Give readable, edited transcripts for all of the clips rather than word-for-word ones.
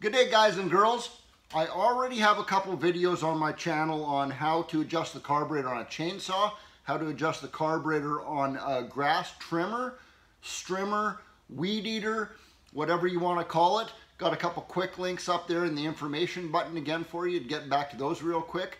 Good day, guys and girls. I already have a couple videos on my channel on how to adjust the carburetor on a chainsaw, how to adjust the carburetor on a grass trimmer, strimmer, weed eater, whatever you want to call it. Got a couple quick links up there in the information button again for you to get back to those real quick.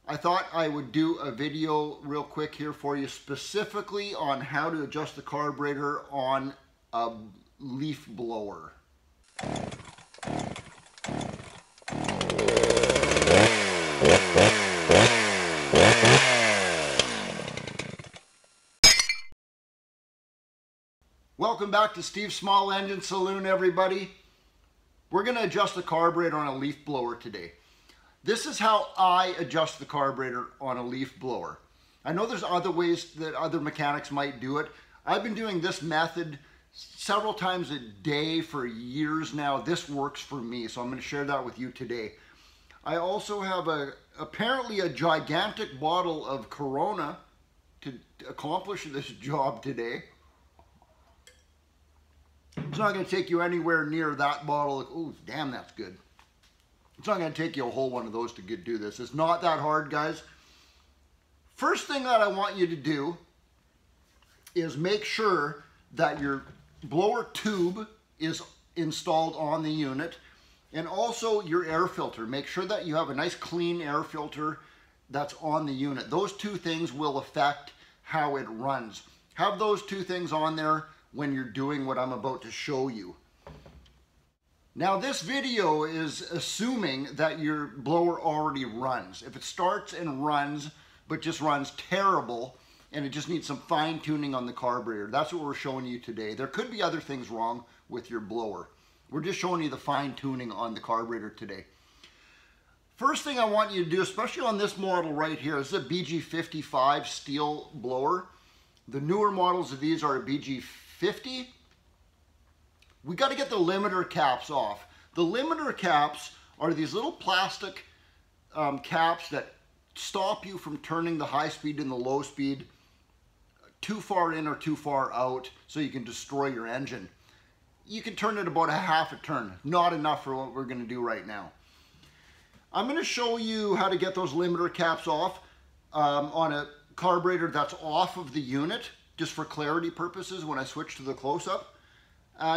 I thought I would do a video real quick here for you specifically on how to adjust the carburetor on a leaf blower. Welcome back to Steve's Small Engine Saloon, everybody. We're going to adjust the carburetor on a leaf blower today. This is how I adjust the carburetor on a leaf blower. I know there's other ways that other mechanics might do it. I've been doing this method several times a day for years now. This works for me, so I'm going to share that with you today. I also have apparently a gigantic bottle of Corona to accomplish this job today. It's not going to take you anywhere near that bottle. Ooh, damn, that's good. It's not going to take you a whole one of those to do this. It's not that hard, guys. First thing that I want you to do is make sure that your blower tube is installed on the unit, and also your air filter. Make sure that you have a nice clean air filter that's on the unit. Those two things will affect how it runs. Have those two things on there when you're doing what I'm about to show you. Now, this video is assuming that your blower already runs. If it starts and runs, but just runs terrible, and it just needs some fine tuning on the carburetor, that's what we're showing you today. There could be other things wrong with your blower. We're just showing you the fine tuning on the carburetor today. First thing I want you to do, especially on this model right here, this is a BG55 stihl blower. The newer models of these are a BG50. We got to get the limiter caps off. The limiter caps are these little plastic caps that stop you from turning the high speed and the low speed too far in or too far out so you can destroy your engine. You can turn it about a half a turn, not enough for what we're going to do right now. I'm going to show you how to get those limiter caps off on a carburetor that's off of the unit, just for clarity purposes when I switch to the close-up.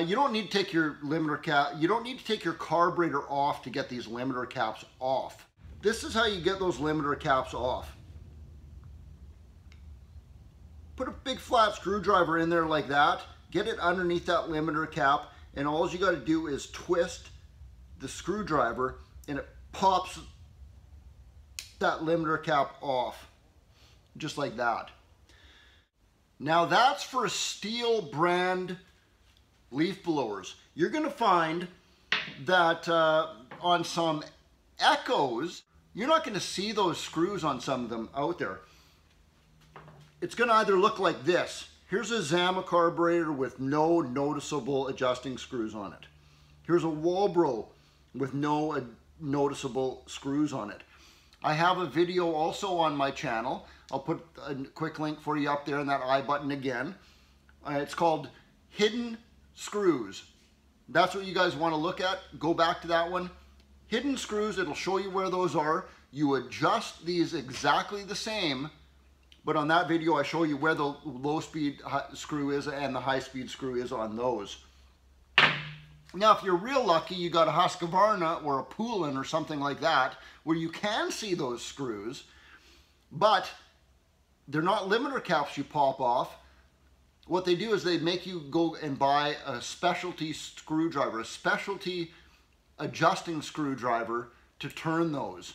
You don't need to take your limiter cap, you don't need to take your carburetor off to get these limiter caps off. This is how you get those limiter caps off. Put a big flat screwdriver in there like that, get it underneath that limiter cap, and all you got to do is twist the screwdriver and it pops that limiter cap off, just like that. Now that's for Stihl brand leaf blowers. You're going to find that on some Echoes, you're not going to see those screws on some of them out there. It's going to either look like this. Here's a Zama carburetor with no noticeable adjusting screws on it. Here's a Walbro with no noticeable screws on it. I have a video also on my channel. I'll put a quick link for you up there in that I button again. It's called Hidden Screws. That's what you guys want to look at. Go back to that one. Hidden screws, it'll show you where those are. You adjust these exactly the same, but on that video I show you where the low speed screw is and the high speed screw is on those. Now, if you're real lucky, you got a Husqvarna or a Poolin or something like that, where you can see those screws, but they're not limiter caps you pop off. What they do is they make you go and buy a specialty screwdriver, a specialty adjusting screwdriver to turn those.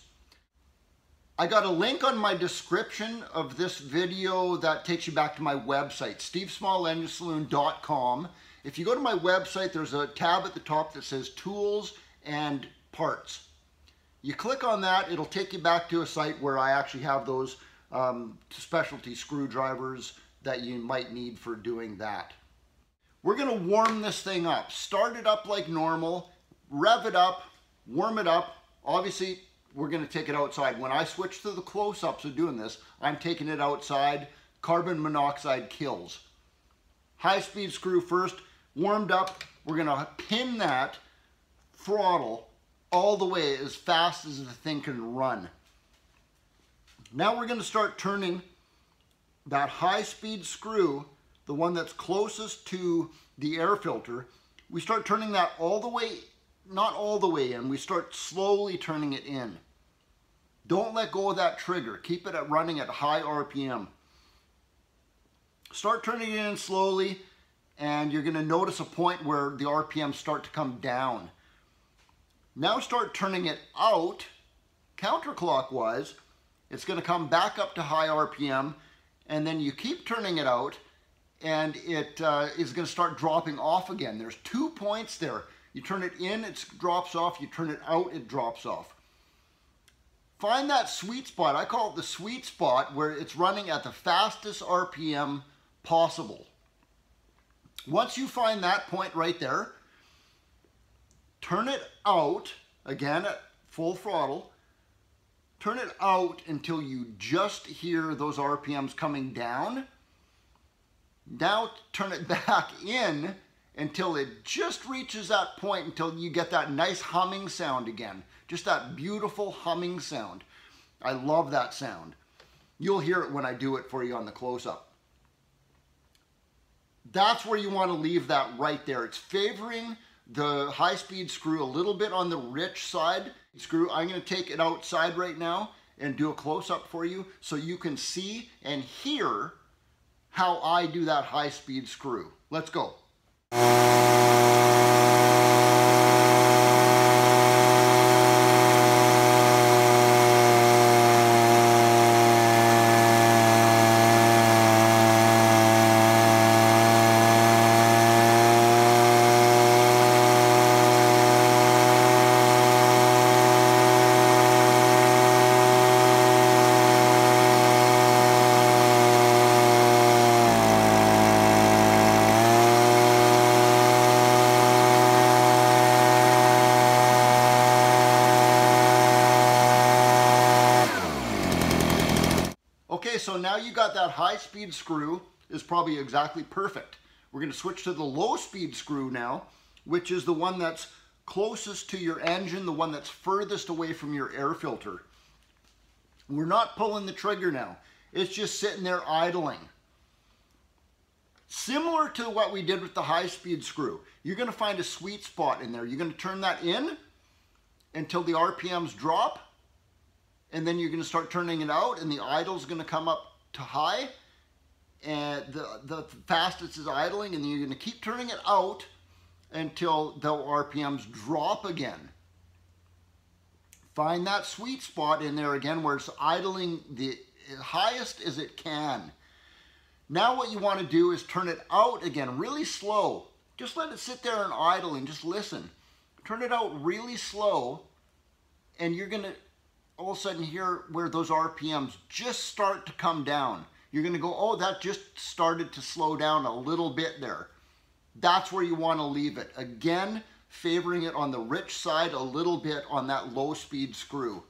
I got a link on my description of this video that takes you back to my website, stevesmallenginesaloon.com. If you go to my website, there's a tab at the top that says Tools and Parts. You click on that, it'll take you back to a site where I actually have those specialty screwdrivers that you might need for doing that. We're going to warm this thing up. Start it up like normal, rev it up, warm it up. Obviously, we're going to take it outside. When I switch to the close-ups of doing this, I'm taking it outside. Carbon monoxide kills. High-speed screw first, warmed up. We're going to pin that throttle all the way as fast as the thing can run. Now we're going to start turning that high-speed screw, the one that's closest to the air filter. We start turning that all the way, not all the way in, we start slowly turning it in. Don't let go of that trigger. Keep it running at high RPM. Start turning it in slowly, and you're going to notice a point where the RPMs start to come down. Now start turning it out counterclockwise. It's going to come back up to high RPM, and then you keep turning it out, and it is going to start dropping off again. There's 2 points there. You turn it in, it drops off. You turn it out, it drops off. Find that sweet spot. I call it the sweet spot, where it's running at the fastest RPM possible. Once you find that point right there, turn it out, again at full throttle. Turn it out until you just hear those RPMs coming down. Now turn it back in until it just reaches that point, until you get that nice humming sound again. Just that beautiful humming sound. I love that sound. You'll hear it when I do it for you on the close-up. That's where you want to leave that right there. It's favoring the high-speed screw a little bit on the rich side. Screw. I'm going to take it outside right now and do a close-up for you so you can see and hear how I do that high-speed screw. Let's go. Okay, so now you got that high-speed screw is probably exactly perfect. We're going to switch to the low-speed screw now, which is the one that's closest to your engine, the one that's furthest away from your air filter. We're not pulling the trigger now. It's just sitting there idling. Similar to what we did with the high-speed screw. You're going to find a sweet spot in there. You're going to turn that in until the RPMs drop, and then you're going to start turning it out, and the idle's going to come up to high, and the fastest is idling, and then you're going to keep turning it out until the RPMs drop again. Find that sweet spot in there again where it's idling the highest as it can. Now what you want to do is turn it out again really slow. Just let it sit there and idle and just listen. Turn it out really slow, and you're going to all of a sudden hear where those RPMs just start to come down. You're going to go, oh, that just started to slow down a little bit there. That's where you want to leave it. Again, favoring it on the rich side a little bit on that low speed screw.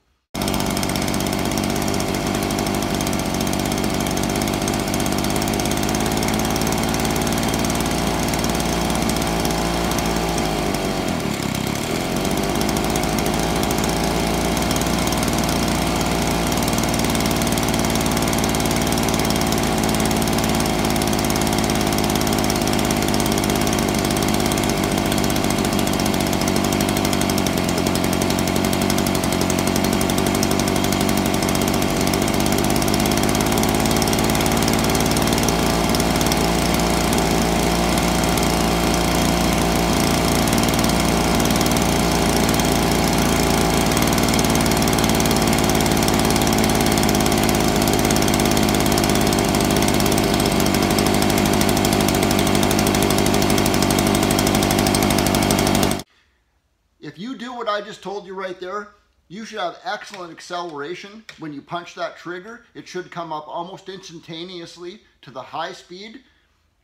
If you do what I just told you right there, you should have excellent acceleration. When you punch that trigger, it should come up almost instantaneously to the high speed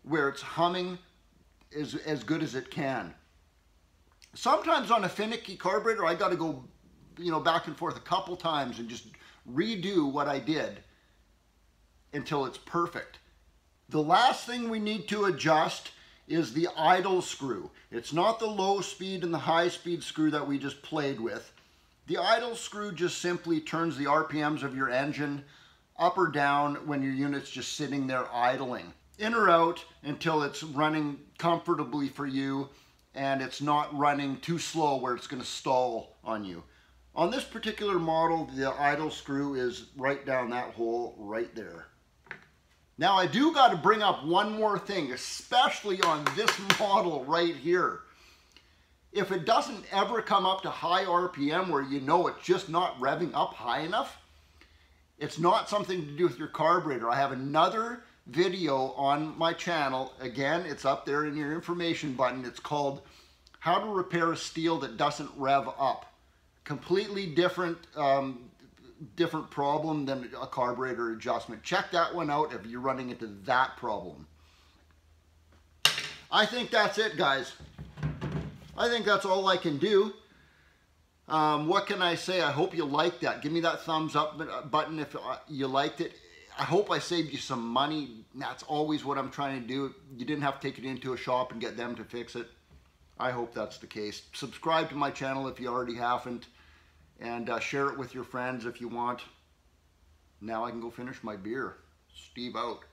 where it's humming as good as it can. Sometimes on a finicky carburetor, I got to go, back and forth a couple times and just redo what I did until it's perfect. The last thing we need to adjust is the idle screw. It's not the low speed and the high speed screw that we just played with. The idle screw just simply turns the RPMs of your engine up or down when your unit's just sitting there idling. In or out until it's running comfortably for you and it's not running too slow where it's going to stall on you. On this particular model, the idle screw is right down that hole right there. Now I do got to bring up one more thing, especially on this model right here. If it doesn't ever come up to high RPM where you know it's just not revving up high enough, it's not something to do with your carburetor. I have another video on my channel. Again, it's up there in your information button. It's called How to Repair a Stihl That Doesn't Rev Up. Completely different different problem than a carburetor adjustment. Check that one out if you're running into that problem. I think that's it, guys. I think that's all I can do. What can I say? I hope you liked that. Give me that thumbs up button if you liked it. I hope I saved you some money. That's always what I'm trying to do. You didn't have to take it into a shop and get them to fix it. I hope that's the case. Subscribe to my channel if you already haven't. And share it with your friends if you want. Now I can go finish my beer. Steve out.